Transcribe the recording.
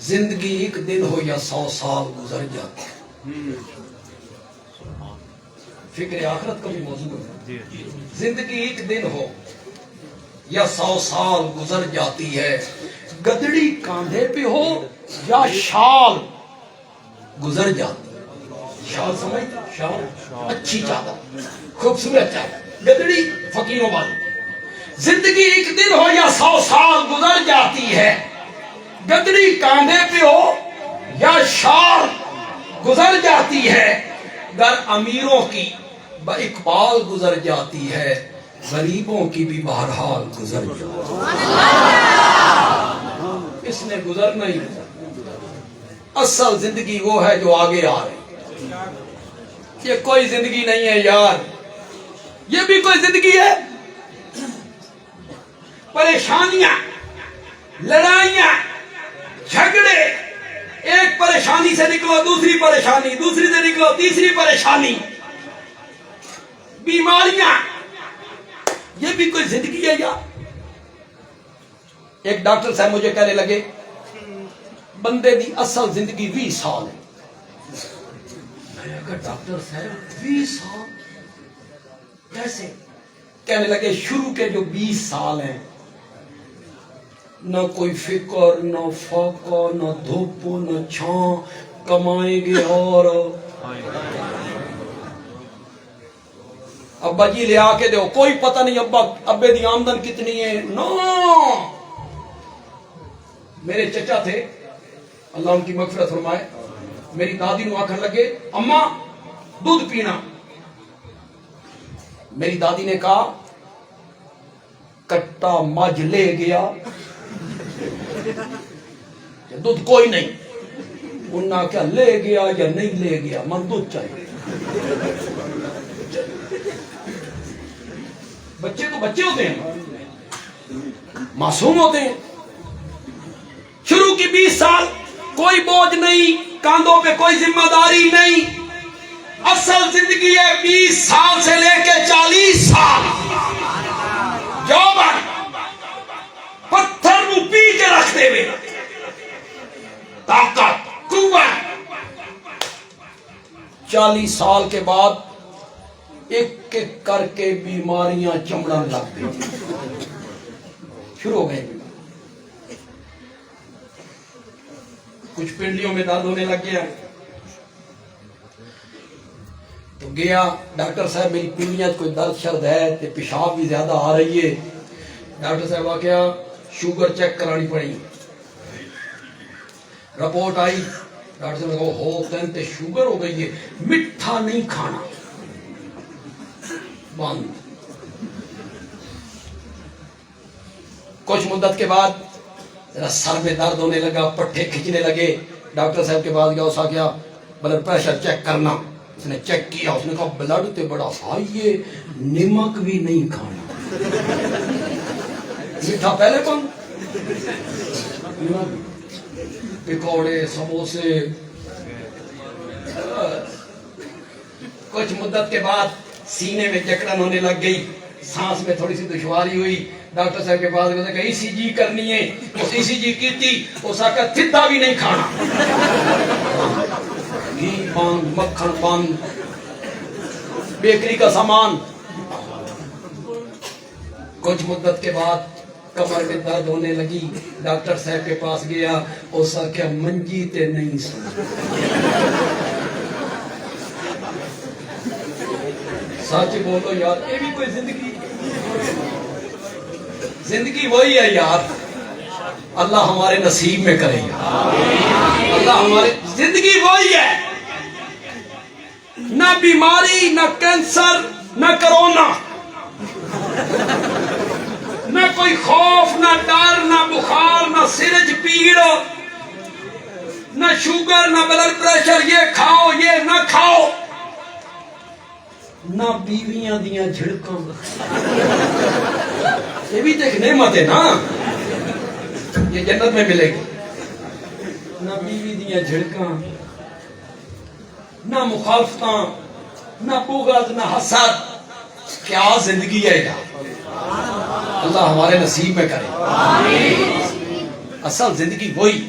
زندگی ایک دن ہو یا 100 سال گزر جاتے ہیں. فکر آخرت کا بھی موضوع ہے. زندگی ایک دن ہو یا 100 سال گزر جاتی ہے. گدڑی کاندھے پہ ہو یا شال گزر جاتی ہے. شال سمجھتے؟ شال اچھی چادر، خوبصورت چادر، گدڑی فقیروں والی. زندگی ایک دن ہو یا 100 سال گزر جاتی ہے. گدڑی کاندھے پہ ہو یا شال گزر جاتی ہے. گر امیروں کی باقبال گزر جاتی ہے، غریبوں کی بھی بہرحال گزر جاتی ہے. اس نے گزرنا ہی گزرنا. اصل زندگی وہ ہے جو آگے آ رہی. یہ کوئی زندگی نہیں ہے یار. یہ بھی کوئی زندگی ہے؟ پریشانیاں، لڑائیاں، جھگڑے. ایک پریشانی سے نکلو دوسری پریشانی، دوسری سے نکلو تیسری پریشانی، بیماریاں. یہ بھی کوئی زندگی ہے یار؟ ایک ڈاکٹر صاحب مجھے کہنے لگے بندے دی اصل زندگی 20 سال ہے. میں نے کہا ڈاکٹر صاحب 20 سال کیسے؟ کہنے لگے شروع کے جو 20 سال ہیں، نہ کوئی فکر، نہ فاقہ، نہ دھوپ، نہ چھاں، کمائیں گے اور ابا جی لے آ کے دو، کوئی پتہ نہیں ابے دی آمدن کتنی ہے. نو، میرے چچا تھے اللہ ان کی مغفرت فرمائے، میری دادی نو آکھن لگے اماں دودھ پینا. میری دادی نے کہا کٹا مجھ لے گیا، دودھ کوئی نہیں. انہوں نے کہا لے گیا یا نہیں لے گیا، من دودھ چاہیے. بچے تو بچے ہوتے ہیں، معصوم ہوتے ہیں. شروع کی 20 سال کوئی بوجھ نہیں، کاندھوں پہ کوئی ذمہ داری نہیں. اصل زندگی ہے 20 سال سے لے کے 40 سال. جوبن پتھر نو پی کے رکھتے ہوئے طاقت، قوت. 40 سال کے بعد ایک ایک کر کے بیماریاں چمڑن لگ گئی، شروع ہو گئے. کچھ پنڈلیوں میں درد ہونے لگ گیا تو گیا ڈاکٹر صاحب میری پنڈلیاں کوئی درد شرد ہے تے پیشاب بھی زیادہ آ رہی ہے. ڈاکٹر صاحب آ گیا شوگر چیک کرانی پڑی. رپورٹ آئی، ڈاکٹر صاحب نے ہو تین تے شوگر ہو گئی ہے، میٹھا نہیں کھانا بند. کچھ مدت کے بعد ذرا سر میں درد ہونے لگا، پٹھے کھچنے لگے. ڈاکٹر صاحب کے پاس گیا، اس نے کیا بلڈ پریشر چیک کرنا. اس نے چیک کیا، اس نے کہا بلڈ تے بڑا ہائی ہے، نمک بھی نہیں کھانا. میٹھا پہلے کون، پکوڑے، سموسے. کچھ مدت کے بعد سینے میں جکڑن ہونے لگ گئی، سانس میں تھوڑی سی دشواری ہوئی. ڈاکٹر صاحب کے پاس گیا کہ ای سی جی کرنی ہے. اس ای سی جی کی تھی، اس نے کہا تھتا بھی نہیں کھانا، گھی بند، مکھن بند، بیکری کا سامان. کچھ مدت کے بعد کمر میں درد ہونے لگی. ڈاکٹر صاحب کے پاس گیا، اس نے کہا منجی تے نہیں سو. سچ بولو یار، یہ بھی کوئی زندگی؟ زندگی وہی ہے یار. اللہ ہمارے نصیب میں کرے گا. اللہ ہمارے زندگی وہی ہے. نہ بیماری، نہ کینسر، نہ کرونا، نہ کوئی خوف، نہ ڈر، نہ بخار، نہ سرج پیڑ، نہ شوگر، نہ بلڈ پریشر. یہ کھاؤ یہ نہ کھاؤ. نہ بیویاں دیاں جھڑکاں. یہ بھی تو ایک نعمت ہے نا، یہ جنت میں ملے گی. نہ بیوی دیاں جھڑکاں، نہ مخالفتاں، نہ بغض، نہ حسد. کیا زندگی ہے یار. اللہ ہمارے نصیب میں کرے. اصل زندگی وہی